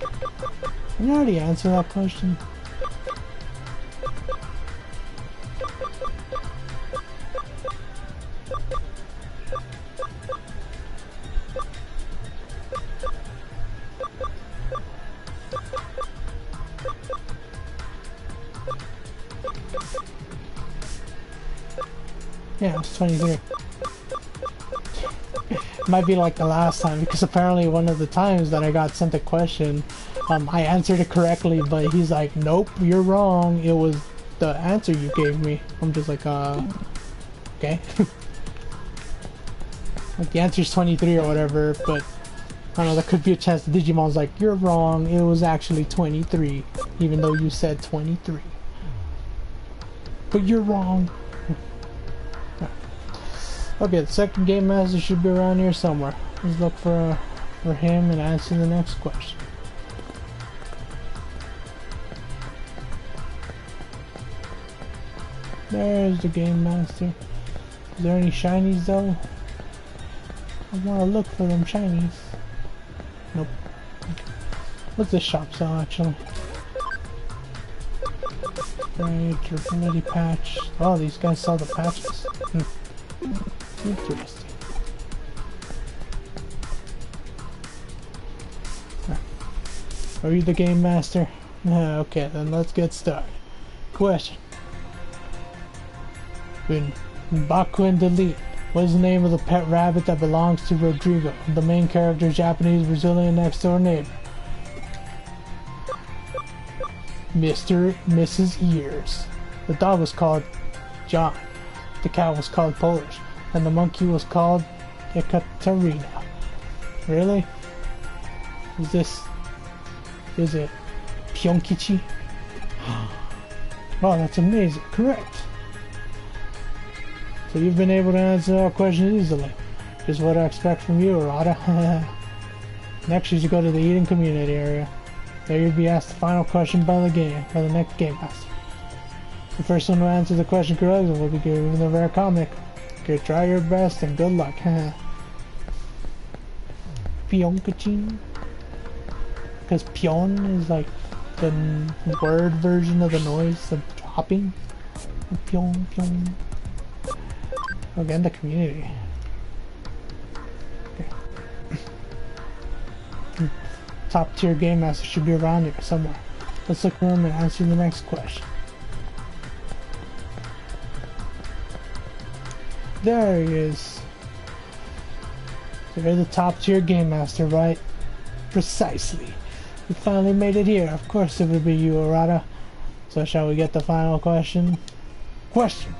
Can you already answer that question? Yeah, it's 23. Might be like the last time, because apparently one of the times that I got sent a question, I answered it correctly, but he's like, nope, you're wrong, it was the answer you gave me. I'm just like, okay. Like, the answer's 23 or whatever, but I don't know, there could be a chance the Digimon's like, you're wrong, it was actually 23, even though you said 23. But you're wrong. Okay, the second game master should be around here somewhere. Let's look for him and answer the next question. There's the game master. Is there any shinies though? I want to look for them shinies. Nope. What's this shop sell actually? Right, durability patch. Oh, these guys sell the patches. Interesting. Are you the game master? Okay, then let's get started. Question. In Baku and Delete, what is the name of the pet rabbit that belongs to Rodrigo, the main character's Japanese Brazilian next door neighbor? Mrs. Ears. The dog was called John. The cat was called Polish. And the monkey was called Ekaterina. Really? Is it Pyonkichi? Wow, that's amazing. Correct. So you've been able to answer our questions easily. Just what I expect from you, Arata. Next, you should go to the Eden community area. There you'll be asked the final question by the next game master. The first one to answer the question correctly will be given the rare comic. Okay, try your best and good luck. Pyonkachin? Because pion is like the word version of the noise of dropping. Pion, pion. Again, the community. Okay. Top tier game master should be around here somewhere. Let's look for him and answer the next question. There he is. So you're the top tier game master, right? Precisely. We finally made it here. Of course it would be you, Arata. So shall we get the final question? Question.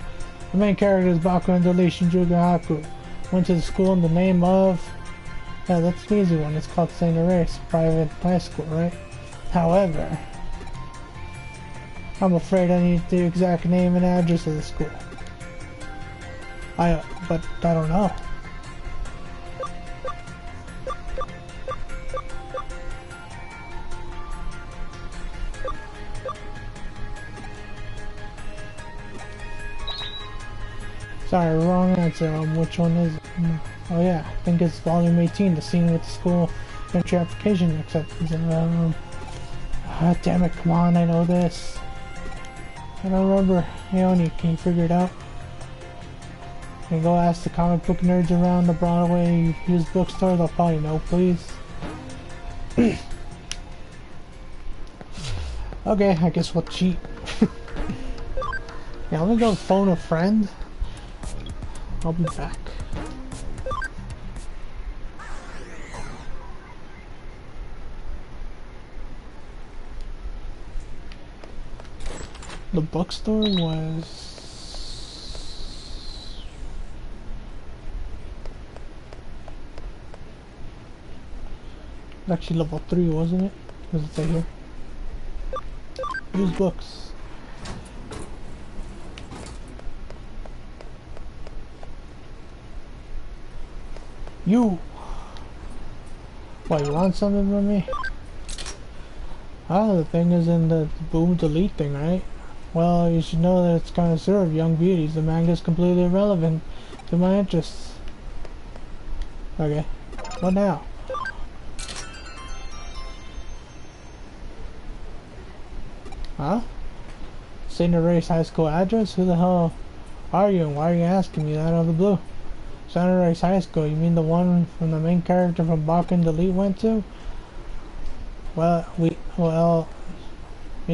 The main character is Baku and Delete Shinjuku Haku. Went to the school in the name of... Yeah, that's the easy one. It's called St. Erase Private High School, right? However, I'm afraid I need the exact name and address of the school. But I don't know. Sorry, wrong answer. Which one is it? Oh yeah, I think it's volume 18, the scene with the school entry application acceptance. Damn it, come on, I know this. I don't remember. Leonie, can you figure it out? Can you go ask the comic book nerds around the Broadway used bookstore? They'll probably know, please. Okay, I guess we'll cheat. Yeah, let me go phone a friend. I'll be back. The bookstore was... actually level 3, wasn't it? Does it say here? Use books. You! What, you want something from me? Oh, the thing is in the boom delete thing, right? Well, you should know that it's gonna serve young beauties. The manga's completely irrelevant to my interests. Okay. What now? Huh? St. Race High School address? Who the hell are you and why are you asking me that out of the blue? St. Race High School, you mean the one from the main character from Bakken Delete went to? Well, you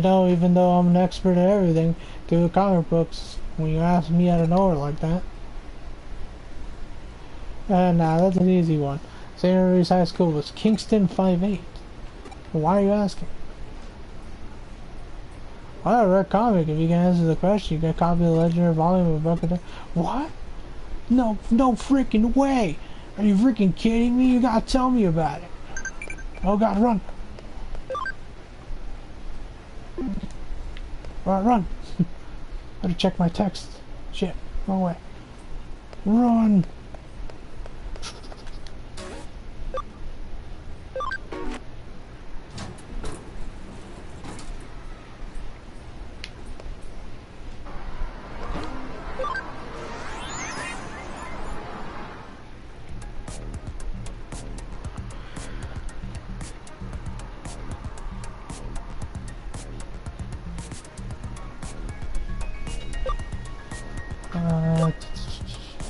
know, even though I'm an expert at everything to do with comic books, when you ask me out of nowhere like that. Nah, that's an easy one. St. Mary's High School was Kingston 5'8". Why are you asking? Well, I read comic. If you can answer the question, you can copy the legendary volume of Bucket. What? No freaking way! Are you freaking kidding me? You gotta tell me about it. Oh god, run! Run! Better check my text. Shit, wrong way. Run!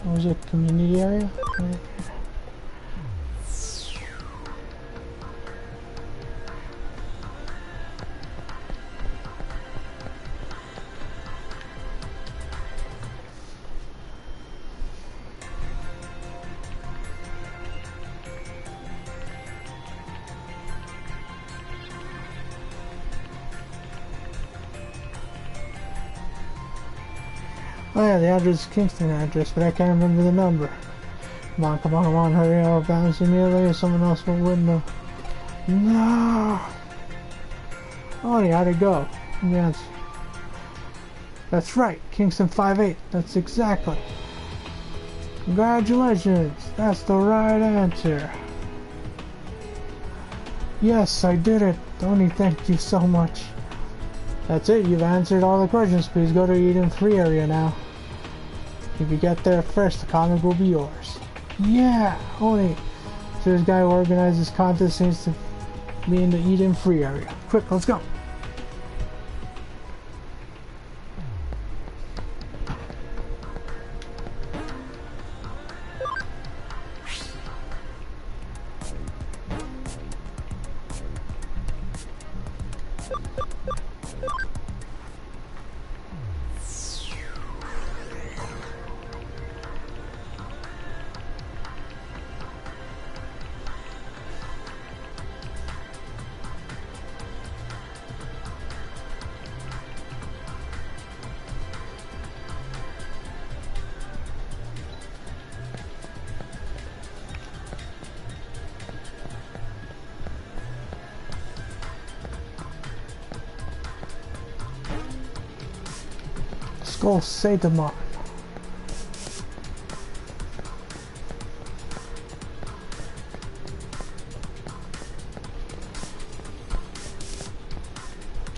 What was it? Community area? Oh yeah, the address is Kingston address, but I can't remember the number. Come on, hurry up, bounce immediately or someone else will win the... No! Oh, how'd it go? Yes. That's right, Kingston 5'8". That's exactly. Congratulations, that's the right answer. Yes, I did it. Tony, thank you so much. That's it, you've answered all the questions. Please go to Eden Free area now. If you get there first, the comic will be yours. Yeah, Oni. So this guy who organized this contest seems to be in the Eden Free area. Quick, let's go. Go say Digimon.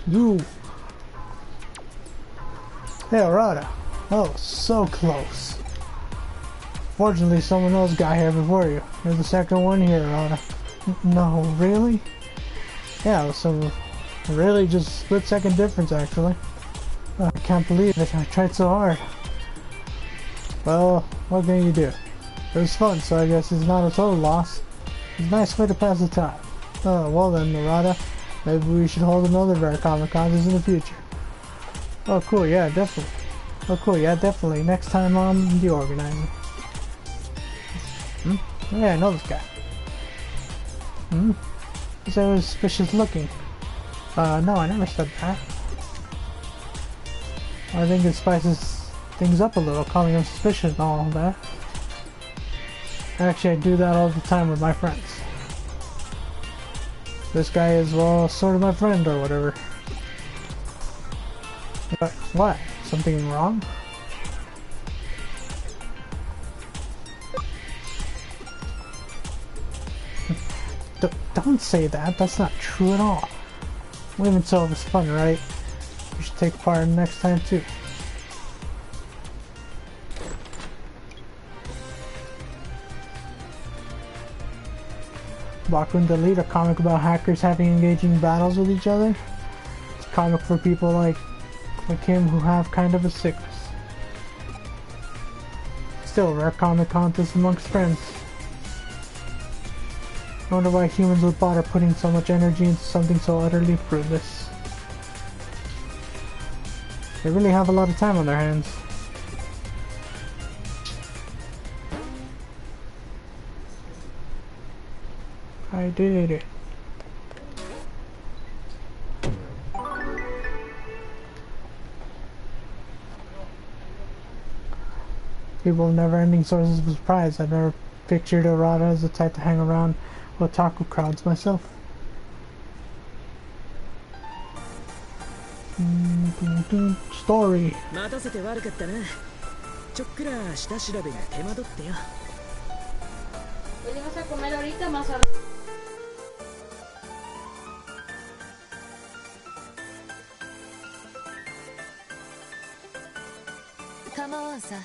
You. Hey, Arata. Oh, so close. Fortunately, someone else got here before you. You're the second one here, Arata. No, really? Yeah, so really just split-second difference, actually. I can't believe it. I tried so hard. Well, what can you do? It was fun, so I guess it's not a total loss. It's a nice way to pass the time. Oh, well then, Narada. Maybe we should hold another Rare Comic Contest in the future. Oh, cool, yeah, definitely. Oh, cool, yeah, definitely. Next time I'm the organizer. Yeah, I know this guy. He's always suspicious looking. No, I never said that. I think it spices things up a little, calling him suspicious and all that. Actually, I do that all the time with my friends. This guy is, well, sort of my friend or whatever. But what? Something wrong? Don't say that. That's not true at all. Wait until it was fun, right? You should take part next time too. Bakun Delete, a comic about hackers having engaging battles with each other. It's a comic for people like him who have kind of a sickness. Still, rare comic contest amongst friends. I wonder why humans with bot are putting so much energy into something so utterly fruitless. They really have a lot of time on their hands. I did it. People with never-ending sources of surprise. I've never pictured Arata as the type to hang around otaku crowds myself. Story. 待たせて悪かったな。ちょっくら下調べが手間取ってよ。Hoy vas a comer ahorita más a... 構わんさ。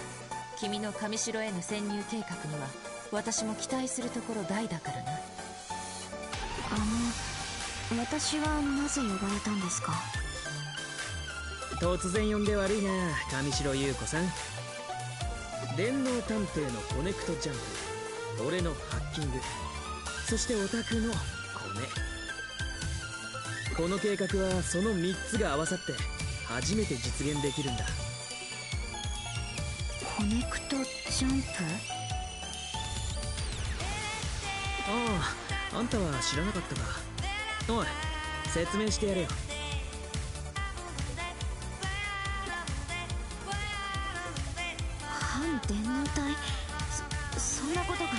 君の上城への潜入計画には私も期待するところ大だからな。私はなぜ呼ばれたんですか？突然呼んで悪いな、上白優子さん。電脳探偵のコネクトジャンプ、俺のハッキング、そしてオタクのコネ。この計画はその3つが合わさって初めて実現できるんだ。コネクトジャンプ？ああ、あんたは知らなかったか。おい、説明してやれよ。反電脳体？そんなことが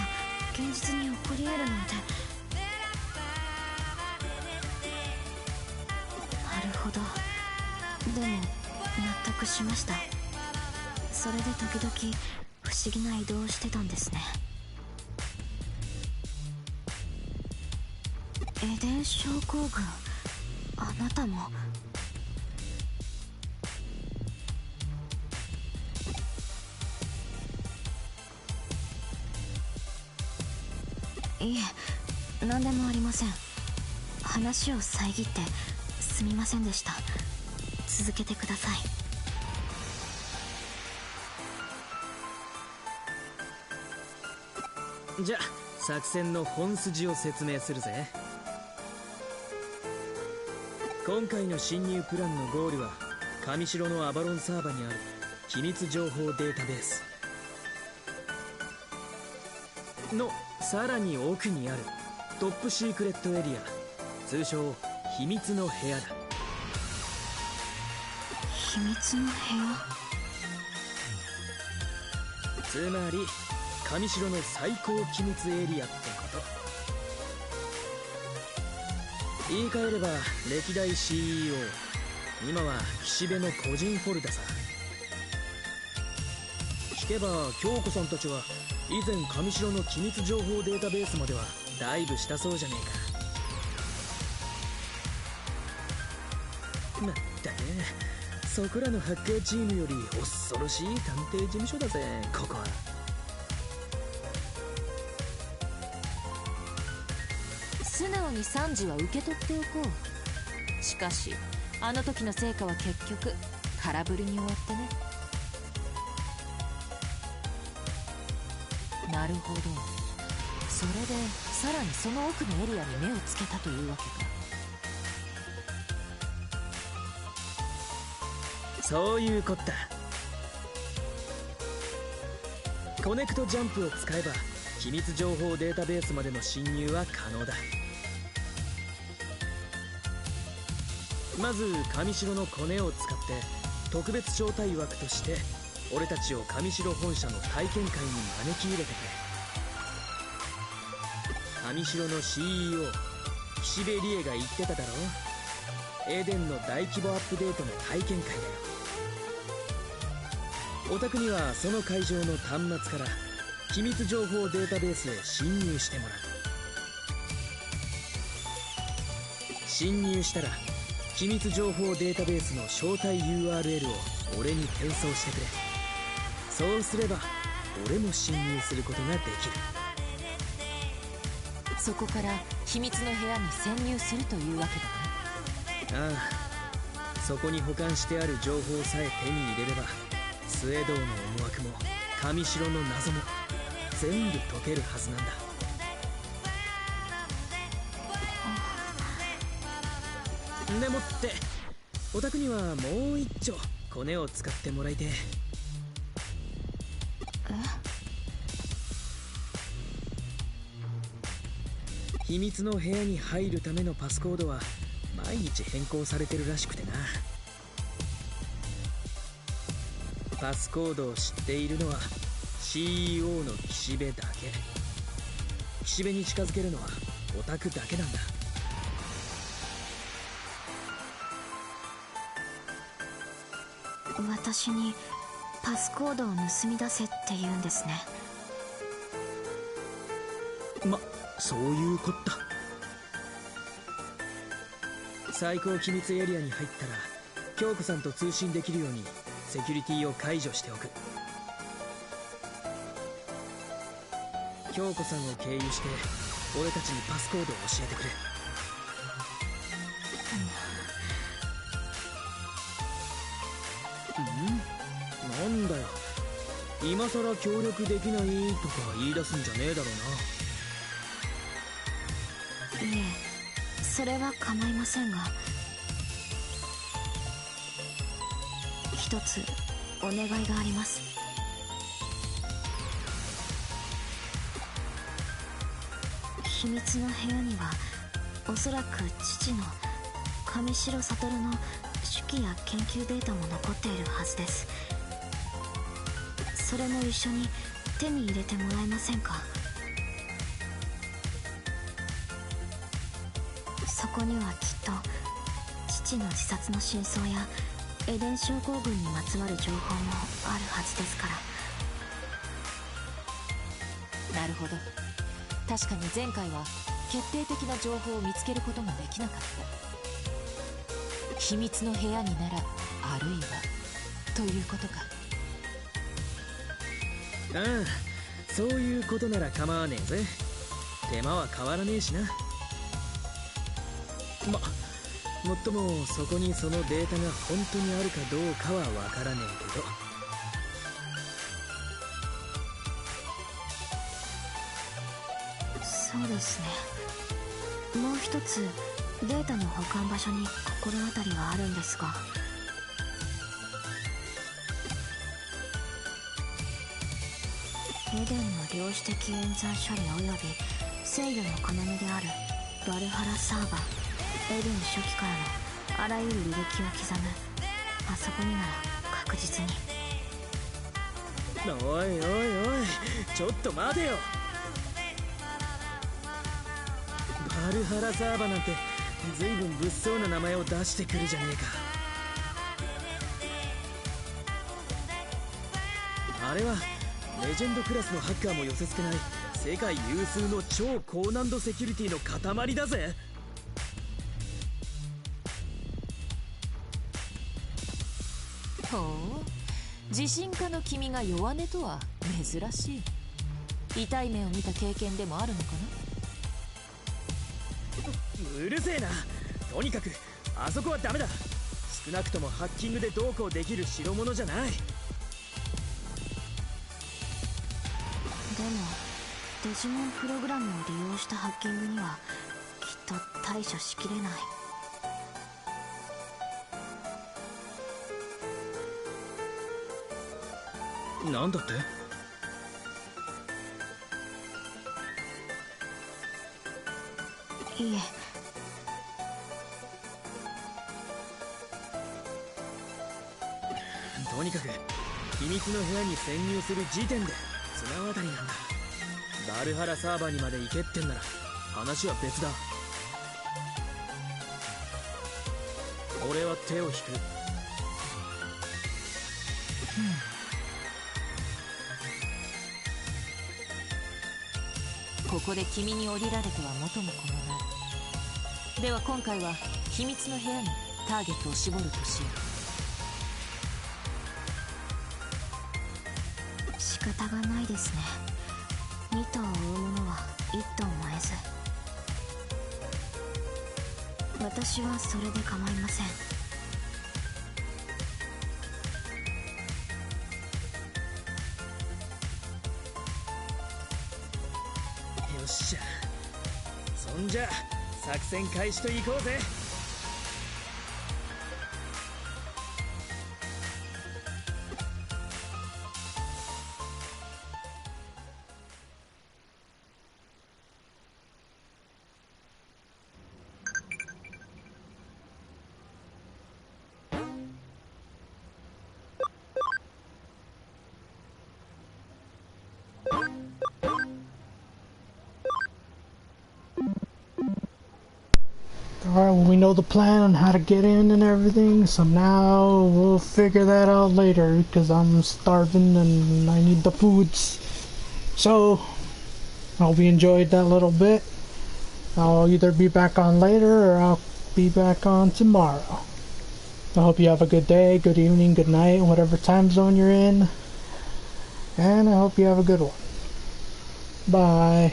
現実に起こり得るなんて。なるほど。でも納得しました。それで時々不思議な移動をしてたんですね。エデン症候群、あなたも。いえ、何でもありません。話を遮ってすみませんでした。続けてください。じゃあ作戦の本筋を説明するぜ。今回の侵入プランのゴールは上城のアバロンサーバにある機密情報データベースのさらに奥にあるトップシークレットエリア、通称秘密の部屋だ。秘密の部屋？つまり上城の最高機密エリアってこと。言い換えれば歴代 CEO、 今は岸辺の個人フォルダさ。聞けば京子さんたちは以前上城の機密情報データベースまではダイブしたそうじゃねえか。まったくそこらのハッカーチームより恐ろしい探偵事務所だぜ、ここは。素直に賛辞は受け取っておこう。しかしあの時の成果は結局空振りに終わってね。なるほど。それでさらにその奥のエリアに目をつけたというわけか。そういうこった。コネクトジャンプを使えば機密情報データベースまでの侵入は可能だ。まず上城のコネを使って特別招待枠として俺たちを上城本社の体験会に招き入れてくれ。上城の CEO 岸辺理恵が言ってただろ。エデンの大規模アップデートの体験会だよ。お宅にはその会場の端末から機密情報データベースへ侵入してもら侵入したら機密情報データベースの招待 URL を俺に転送してくれ。そうすれば俺も侵入することができる。そこから秘密の部屋に潜入するというわけだね。ああ、そこに保管してある情報さえ手に入れればスエドウの思惑も神城の謎も全部解けるはずなんだ。でもってお宅にはもう一丁コネを使ってもらいて。秘密の部屋に入るためのパスコードは毎日変更されてるらしくてな。パスコードを知っているのは CEO の岸辺だけ。岸辺に近づけるのはオタクだけなんだ。私にパスコードを盗み出せって言うんですね。そういうこった。最高機密エリアに入ったら京子さんと通信できるようにセキュリティを解除しておく。京子さんを経由して俺たちにパスコードを教えてくれ。なんだよ、今さら協力できないとか言い出すんじゃねえだろうな。いえ、それは構いませんが、一つお願いがあります。秘密の部屋にはおそらく父の上白悟の手記や研究データも残っているはずです。それも一緒に手に入れてもらえませんか？そこにはきっと父の自殺の真相やエデン症候群にまつわる情報もあるはずですから。なるほど。確かに前回は決定的な情報を見つけることができなかった。秘密の部屋にならあるいはということか。ああ、そういうことなら構わねえぜ。手間は変わらねえしな。もっともそこにそのデータが本当にあるかどうかはわからねえけど。そうですね。もう一つデータの保管場所に心当たりはあるんですが、エデンの量子的演算処理及び制御の要であるバルハラサーバー、エデン初期からのあらゆる履歴を刻むあそこになら確実に。おいおいおい、ちょっと待てよ。バルハラサーバなんて随分物騒な名前を出してくるじゃねえか。あれはレジェンドクラスのハッカーも寄せ付けない世界有数の超高難度セキュリティの塊だぜ。ほう、自信家の君が弱音とは珍しい。痛い目を見た経験でもあるのかな。うるせえな。とにかくあそこはダメだ。少なくともハッキングでどうこうできる代物じゃない。でもデジモンプログラムを利用したハッキングにはきっと対処しきれない。なんだって？いえ、とにかく秘密の部屋に潜入する時点で綱渡りなんだ。バルハラサーバーにまで行けってんなら話は別だ。俺は手を引く。ここで君に降りられては元も子もない。では今回は秘密の部屋にターゲットを絞るとしよう。仕方がないですね。2頭を追う者は1頭も得ず。私はそれで構いません。よっしゃ、そんじゃ作戦開始といこうぜ。Alright, well, we know the plan on how to get in and everything, so now we'll figure that out later, because I'm starving and I need the foods. So, I hope you enjoyed that little bit. I'll either be back on later, or I'll be back on tomorrow. I hope you have a good day, good evening, good night, whatever time zone you're in. And I hope you have a good one. Bye.